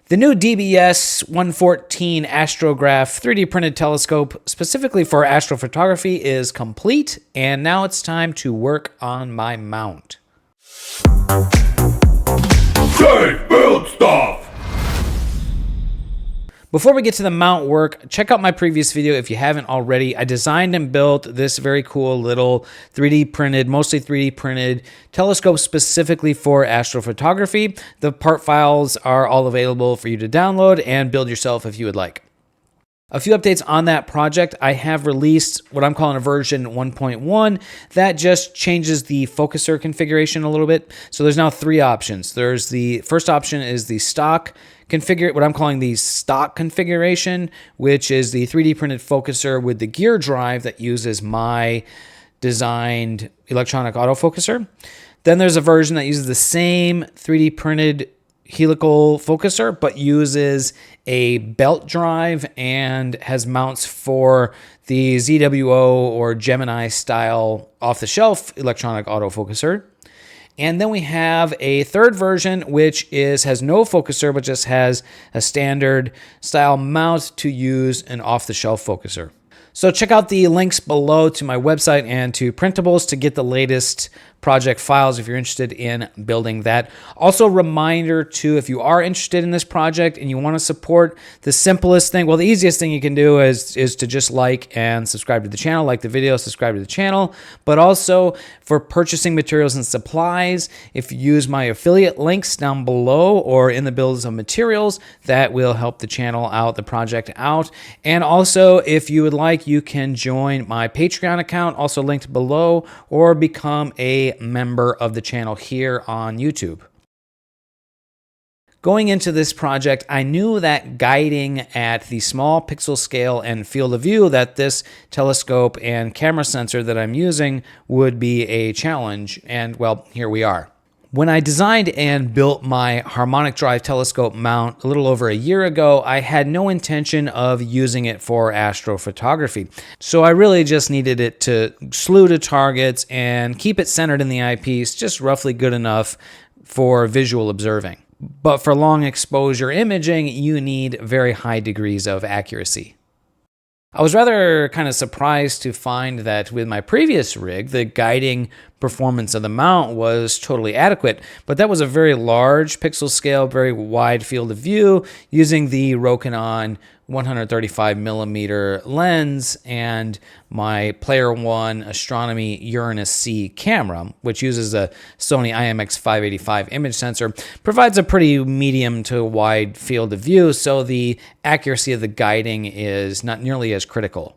The new DBS 114 Astrograph 3D printed telescope specifically for astrophotography is complete, and now it's time to work on my mount. Say, build stuff! Before we get to the mount work, check out my previous video if you haven't already. I designed and built this very cool little 3D printed, mostly 3D printed telescope specifically for astrophotography. The part files are all available for you to download and build yourself if you would like. A few updates on that project. I have released what I'm calling a version 1.1 that just changes the focuser configuration a little bit. So there's now three options. There's the first option is the stock what I'm calling the stock configuration, which is the 3D printed focuser with the gear drive that uses my designed electronic autofocuser. Then there's a version that uses the same 3D printed helical focuser, but uses a belt drive and has mounts for the ZWO or Gemini style off-the-shelf electronic autofocuser. And then we have a third version, which has no focuser, but just has a standard style mount to use an off-the-shelf focuser. So check out the links below to my website and to Printables to get the latest project files if you're interested in building that. Also, reminder too, if you are interested in this project and you want to support, the simplest thing, well, the easiest thing you can do is to just like and subscribe to the channel, like the video, subscribe to the channel. But also for purchasing materials and supplies, if you use my affiliate links down below or in the bills of materials, that will help the channel out, the project out. And also, if you would like, you can join my Patreon account, also linked below, or become a member of the channel here on YouTube. Going into this project, I knew that guiding at the small pixel scale and field of view that this telescope and camera sensor that I'm using would be a challenge, and well, here we are. When I designed and built my Harmonic drive telescope mount a little over a year ago, I had no intention of using it for astrophotography. So I really just needed it to slew to targets and keep it centered in the eyepiece, just roughly good enough for visual observing. But for long exposure imaging, you need very high degrees of accuracy. I was rather kind of surprised to find that with my previous rig, the guiding performance of the mount was totally adequate, but that was a very large pixel scale, very wide field of view using the Rokinon 135mm lens and my Player One Astronomy Uranus C camera, which uses a Sony IMX585 image sensor, provides a pretty medium to wide field of view, so the accuracy of the guiding is not nearly as critical.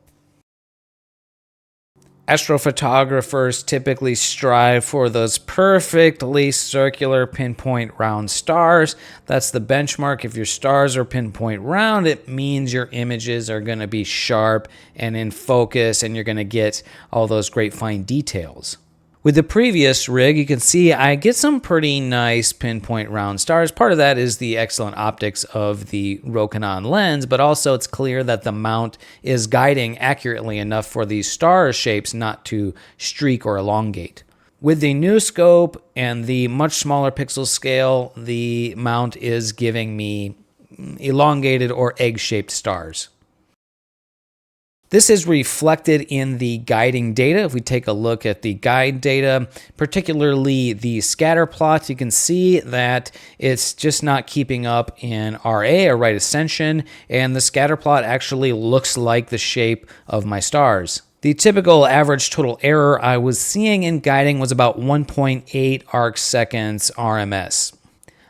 Astrophotographers typically strive for those perfectly circular pinpoint round stars. That's the benchmark. If your stars are pinpoint round, it means your images are going to be sharp and in focus, and you're going to get all those great fine details. With the previous rig, you can see I get some pretty nice pinpoint round stars. Part of that is the excellent optics of the Rokinon lens, but also it's clear that the mount is guiding accurately enough for these star shapes not to streak or elongate. With the new scope and the much smaller pixel scale, the mount is giving me elongated or egg-shaped stars. This is reflected in the guiding data. If we take a look at the guide data, particularly the scatter plots, you can see that it's just not keeping up in RA, or right ascension, and the scatter plot actually looks like the shape of my stars. The typical average total error I was seeing in guiding was about 1.8 arc seconds RMS.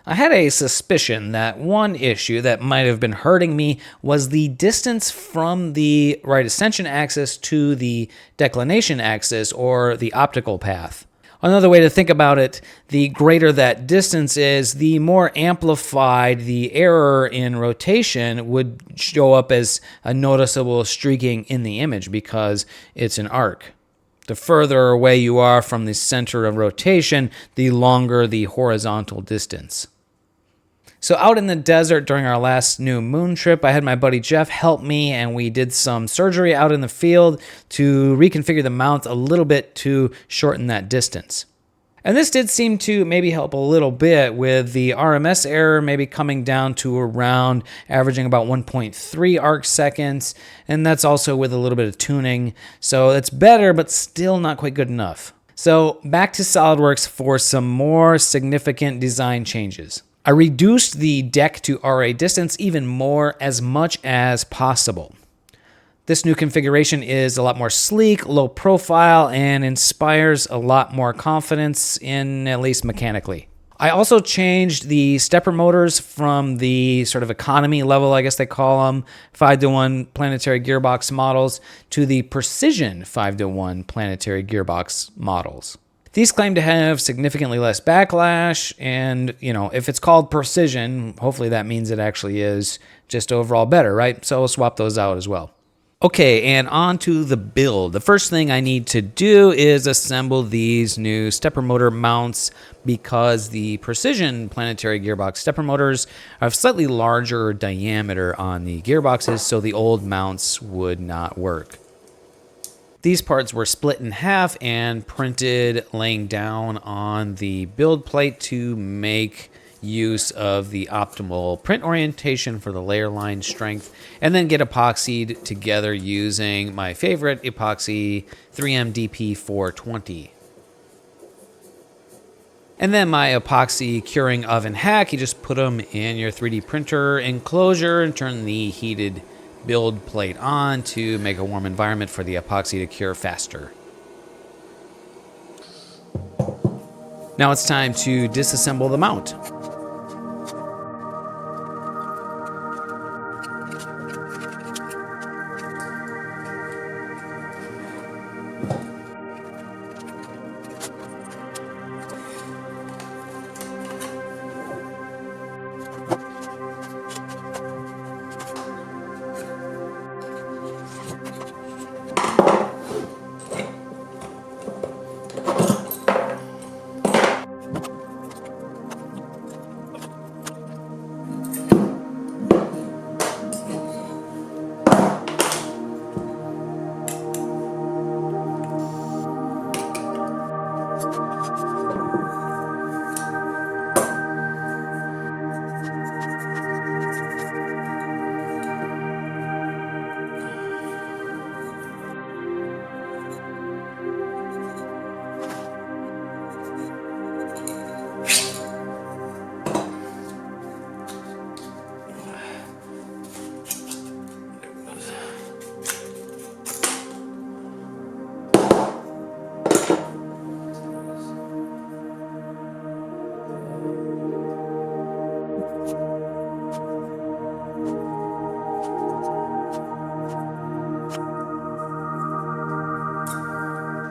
I had a suspicion that one issue that might have been hurting me was the distance from the right ascension axis to the declination axis, or the optical path. Another way to think about it, the greater that distance is, the more amplified the error in rotation would show up as a noticeable streaking in the image because it's an arc. The further away you are from the center of rotation, the longer the horizontal distance. So out in the desert during our last new moon trip, I had my buddy Jeff help me, and we did some surgery out in the field to reconfigure the mount a little bit to shorten that distance. And this did seem to maybe help a little bit with the RMS error maybe coming down to around averaging about 1.3 arc seconds. And that's also with a little bit of tuning. So it's better, but still not quite good enough. So back to SolidWorks for some more significant design changes. I reduced the deck to RA distance even more, as much as possible. This new configuration is a lot more sleek, low profile, and inspires a lot more confidence in, at least mechanically. I also changed the stepper motors from the sort of economy level, I guess they call them, 5-to-1 planetary gearbox models, to the precision 5-to-1 planetary gearbox models. These claim to have significantly less backlash, and, if it's called precision, hopefully that means it actually is just overall better, right? So we'll swap those out as well. Okay, and on to the build. The first thing I need to do is assemble these new stepper motor mounts, because the precision planetary gearbox stepper motors have slightly larger diameter on the gearboxes, so the old mounts would not work. These parts were split in half and printed laying down on the build plate to make use of the optimal print orientation for the layer line strength, and then get epoxied together using my favorite epoxy 3M DP 420. And then my epoxy curing oven hack, you just put them in your 3D printer enclosure and turn the heated build plate on to make a warm environment for the epoxy to cure faster. Now it's time to disassemble the mount.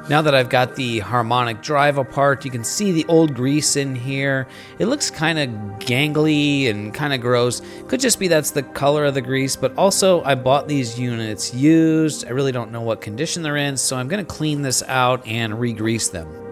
Now that I've got the Harmonic drive apart, you can see the old grease in here. It looks kind of gangly and kind of gross. Could just be that's the color of the grease, but also I bought these units used. I really don't know what condition they're in, so I'm gonna clean this out and re-grease them.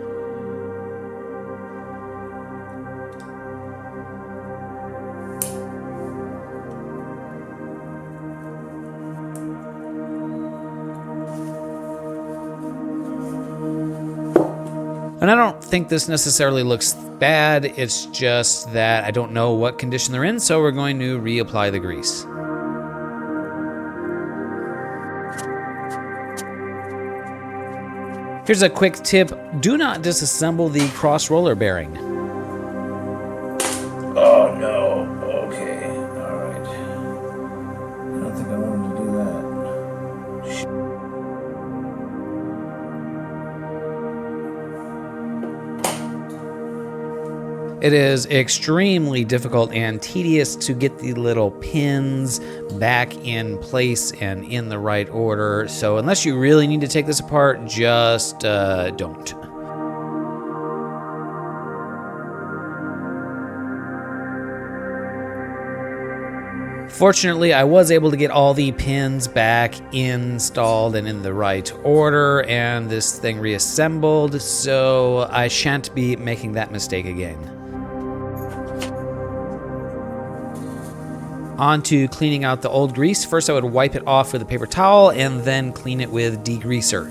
And I don't think this necessarily looks bad, it's just that I don't know what condition they're in, so we're going to reapply the grease. Here's a quick tip, do not disassemble the cross roller bearing. Oh no, okay, alright. I don't think I wanted to do that. It is extremely difficult and tedious to get the little pins back in place and in the right order. So unless you really need to take this apart, just don't. Fortunately, I was able to get all the pins back installed and in the right order, and this thing reassembled, so I shan't be making that mistake again. On to cleaning out the old grease. First I would wipe it off with a paper towel and then clean it with degreaser.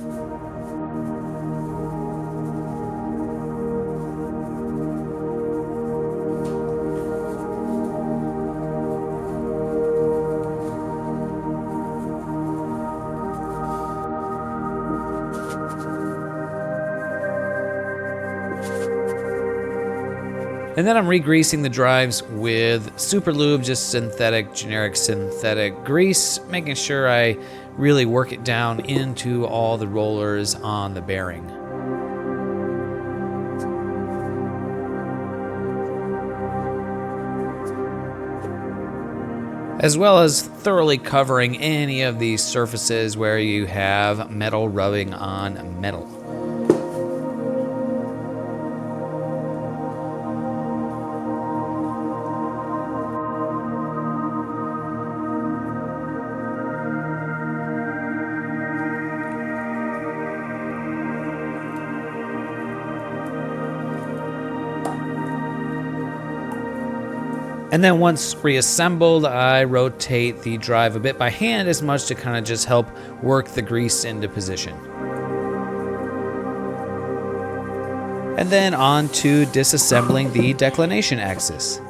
And then I'm re-greasing the drives with super lube, just generic synthetic grease, making sure I really work it down into all the rollers on the bearing. As well as thoroughly covering any of these surfaces where you have metal rubbing on metal. And then once reassembled, I rotate the drive a bit by hand as much to kind of just help work the grease into position. And then on to disassembling the declination axis.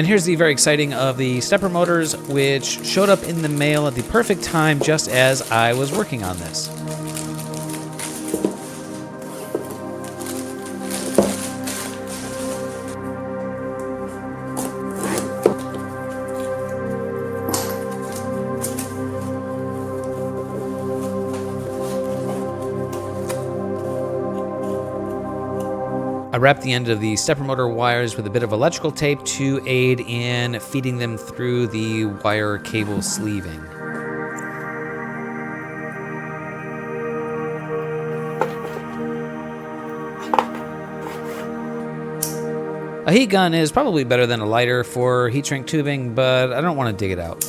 And here's the very exciting of the stepper motors, which showed up in the mail at the perfect time just as I was working on this. I wrapped the end of the stepper motor wires with a bit of electrical tape to aid in feeding them through the wire cable sleeving. A heat gun is probably better than a lighter for heat shrink tubing, but I don't want to dig it out.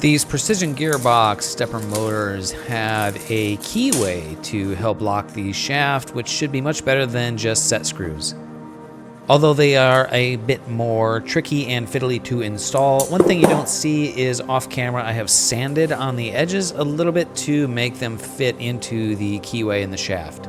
These precision gearbox stepper motors have a keyway to help lock the shaft, which should be much better than just set screws. Although they are a bit more tricky and fiddly to install, one thing you don't see is off camera I have sanded on the edges a little bit to make them fit into the keyway in the shaft.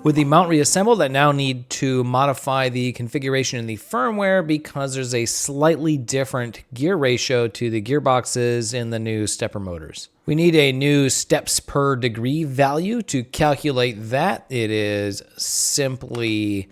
With the mount reassembled, I now need to modify the configuration in the firmware because there's a slightly different gear ratio to the gearboxes in the new stepper motors. We need a new steps per degree value to calculate that. It is simply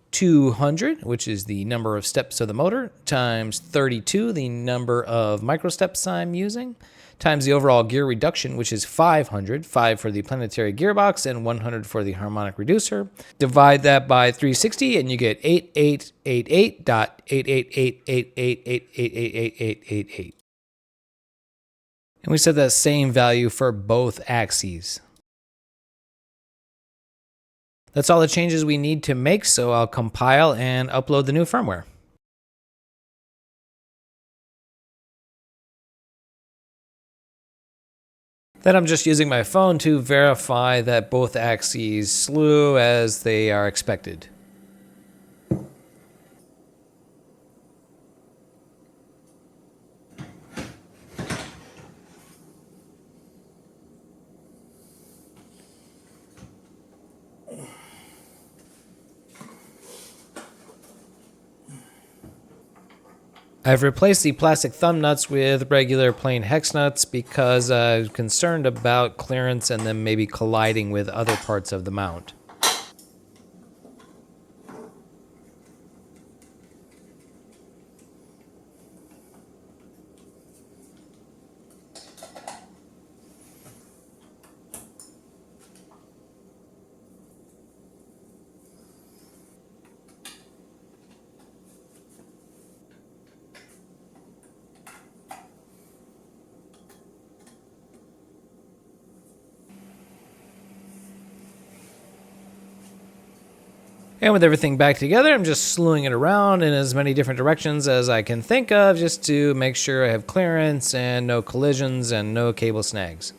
200, which is the number of steps of the motor, times 32, the number of microsteps I'm using, times the overall gear reduction, which is 500, 5 for the planetary gearbox and 100 for the harmonic reducer. Divide that by 360 and you get 8888.888888888888. And we set that same value for both axes. That's all the changes we need to make, so I'll compile and upload the new firmware. Then I'm just using my phone to verify that both axes slew as they are expected. I've replaced the plastic thumb nuts with regular plain hex nuts because I'm concerned about clearance and them maybe colliding with other parts of the mount. And with everything back together, I'm just slewing it around in as many different directions as I can think of just to make sure I have clearance and no collisions and no cable snags.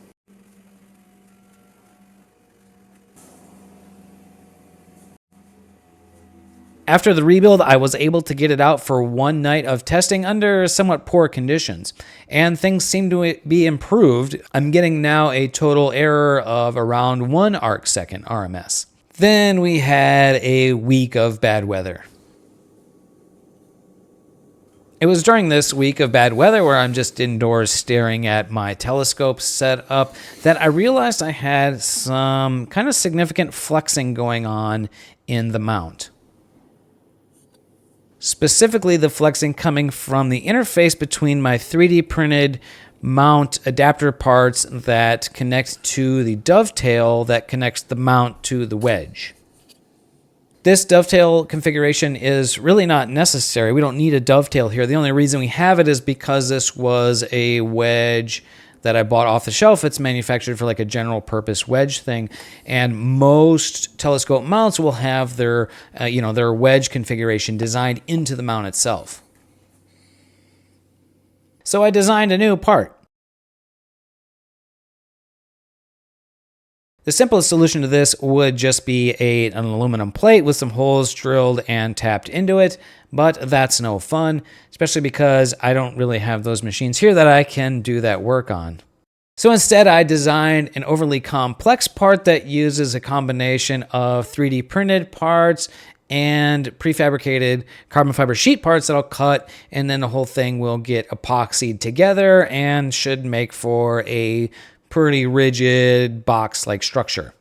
After the rebuild, I was able to get it out for one night of testing under somewhat poor conditions, and things seem to be improved. I'm getting now a total error of around 1 arc second RMS. Then we had a week of bad weather. It was during this week of bad weather where I'm just indoors staring at my telescope set up that I realized I had some kind of significant flexing going on in the mount. Specifically, the flexing coming from the interface between my 3D printed mount adapter parts that connect to the dovetail that connects the mount to the wedge. This dovetail configuration is really not necessary. We don't need a dovetail here. The only reason we have it is because this was a wedge that I bought off the shelf. It's manufactured for like a general purpose wedge thing, and most telescope mounts will have their their wedge configuration designed into the mount itself. So I designed a new part. The simplest solution to this would just be an aluminum plate with some holes drilled and tapped into it, but that's no fun, especially because I don't really have those machines here that I can do that work on. So instead, I designed an overly complex part that uses a combination of 3D printed parts and prefabricated carbon fiber sheet parts that I'll cut, and then the whole thing will get epoxied together and should make for a pretty rigid box-like structure.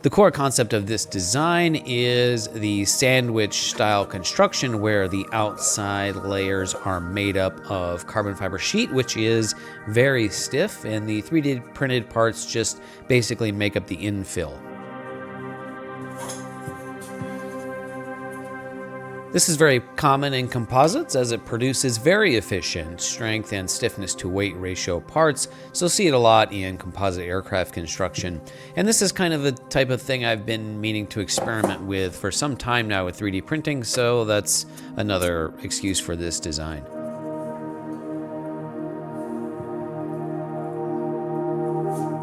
The core concept of this design is the sandwich style construction where the outside layers are made up of carbon fiber sheet, which is very stiff, and the 3D printed parts just basically make up the infill. This is very common in composites as it produces very efficient strength and stiffness to weight ratio parts, so see it a lot in composite aircraft construction. And this is kind of the type of thing I've been meaning to experiment with for some time now with 3D printing, so that's another excuse for this design.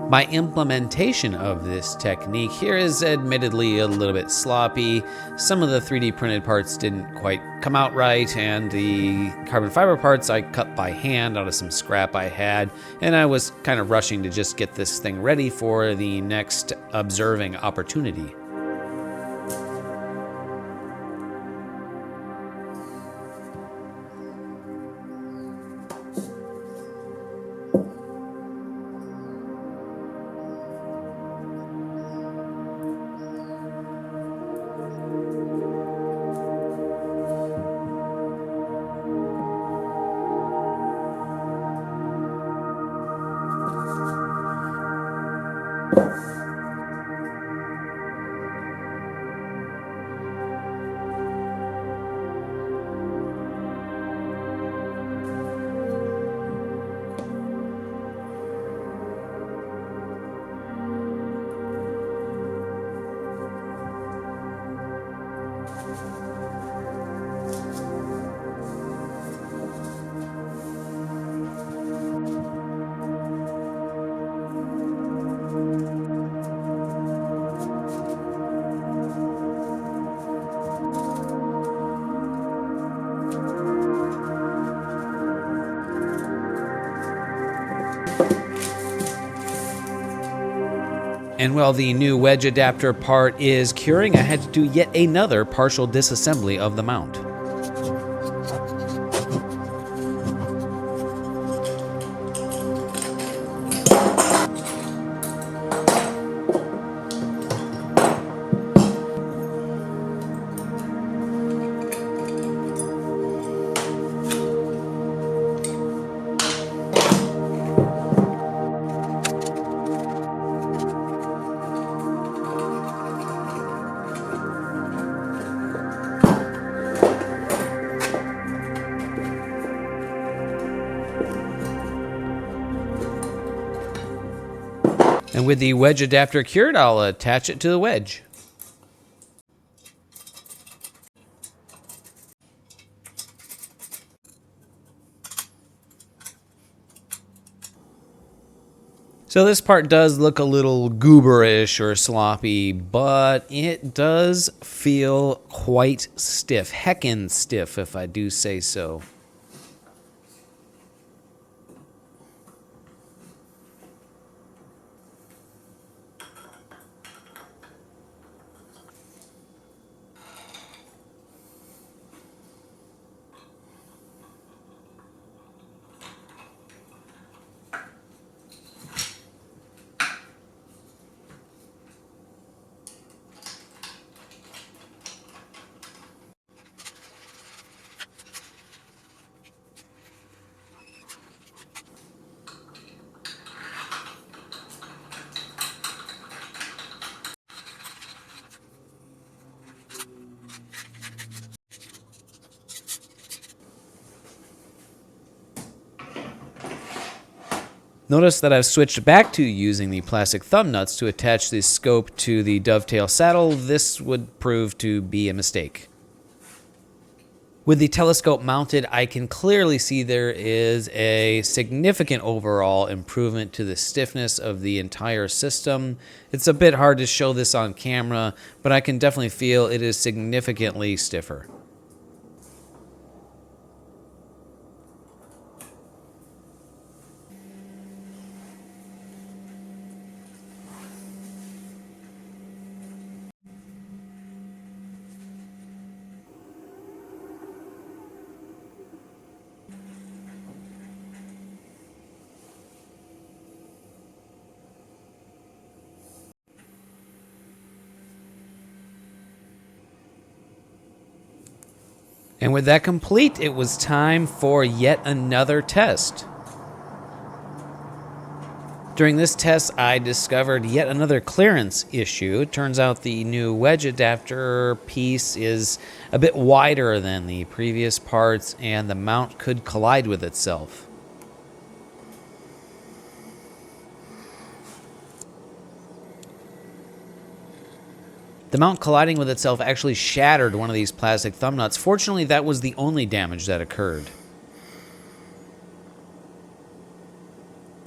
My implementation of this technique here is admittedly a little bit sloppy. Some of the 3D printed parts didn't quite come out right, and the carbon fiber parts I cut by hand out of some scrap I had, and I was kind of rushing to just get this thing ready for the next observing opportunity. And while the new wedge adapter part is curing, I had to do yet another partial disassembly of the mount. And with the wedge adapter cured, I'll attach it to the wedge. So this part does look a little gooberish or sloppy, but it does feel quite stiff, heckin' stiff if I do say so. Notice that I've switched back to using the plastic thumb nuts to attach the scope to the dovetail saddle. This would prove to be a mistake. With the telescope mounted, I can clearly see there is a significant overall improvement to the stiffness of the entire system. It's a bit hard to show this on camera, but I can definitely feel it is significantly stiffer. And with that complete, it was time for yet another test. During this test, I discovered yet another clearance issue. It turns out the new wedge adapter piece is a bit wider than the previous parts, and the mount could collide with itself. The mount colliding with itself actually shattered one of these plastic thumb nuts. Fortunately, that was the only damage that occurred.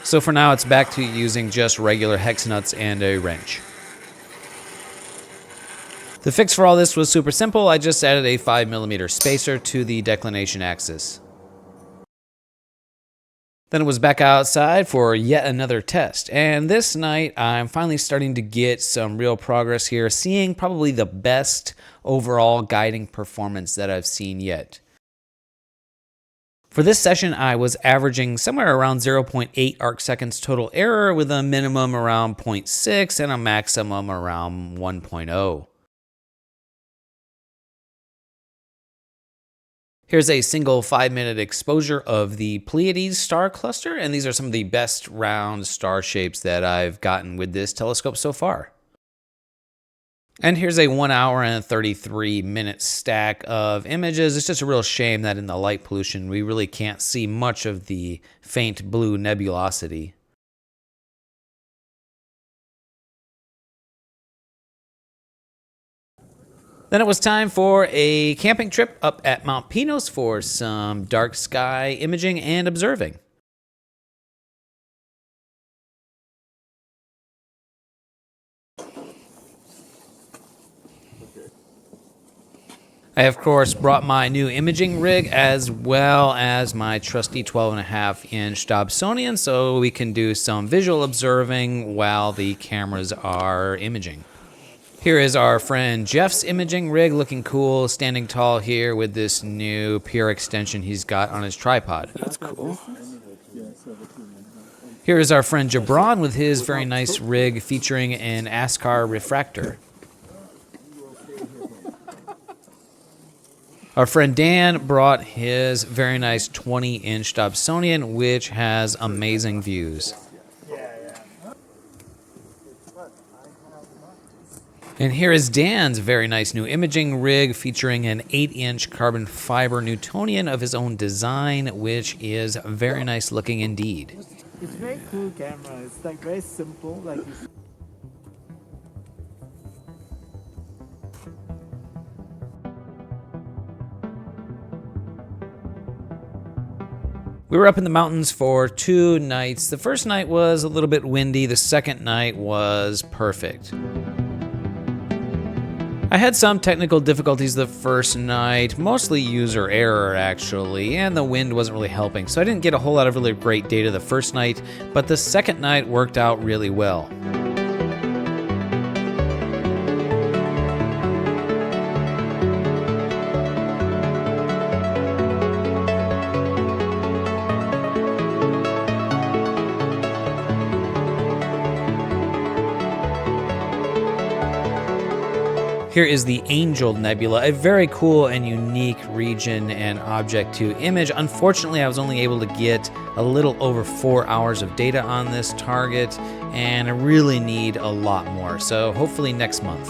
So for now, it's back to using just regular hex nuts and a wrench. The fix for all this was super simple. I just added a 5mm spacer to the declination axis. Then it was back outside for yet another test. And this night, I'm finally starting to get some real progress here, seeing probably the best overall guiding performance that I've seen yet. For this session, I was averaging somewhere around 0.8 arc seconds total error, with a minimum around 0.6 and a maximum around 1.0. Here's a single 5-minute exposure of the Pleiades star cluster, and these are some of the best round star shapes that I've gotten with this telescope so far. And here's a 1 hour and 33-minute stack of images. It's just a real shame that in the light pollution, we really can't see much of the faint blue nebulosity. Then it was time for a camping trip up at Mount Pinos for some dark sky imaging and observing. I, of course, brought my new imaging rig as well as my trusty 12.5-inch Dobsonian so we can do some visual observing while the cameras are imaging. Here is our friend Jeff's imaging rig, looking cool, standing tall here with this new pure extension he's got on his tripod. That's cool. Here is our friend Jabron with his very nice rig featuring an ASCAR refractor. Our friend Dan brought his very nice 20-inch Dobsonian, which has amazing views. And here is Dan's very nice new imaging rig featuring an 8-inch carbon fiber Newtonian of his own design, which is very nice looking indeed. It's very cool camera. It's like very simple. Like We were up in the mountains for 2 nights. The first night was a little bit windy. The second night was perfect. I had some technical difficulties the first night, mostly user error actually, and the wind wasn't really helping, so I didn't get a whole lot of really great data the first night, but the second night worked out really well. Here is the Angel Nebula, a very cool and unique region and object to image. Unfortunately, I was only able to get a little over 4 hours of data on this target, and I really need a lot more, so hopefully next month.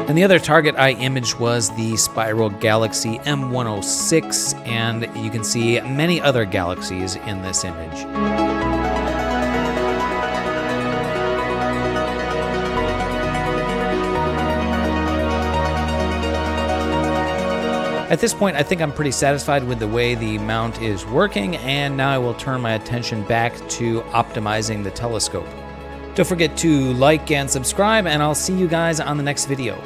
And the other target I imaged was the Spiral Galaxy M106, and you can see many other galaxies in this image. At this point, I think I'm pretty satisfied with the way the mount is working, and now I will turn my attention back to optimizing the telescope. Don't forget to like and subscribe, and I'll see you guys on the next video.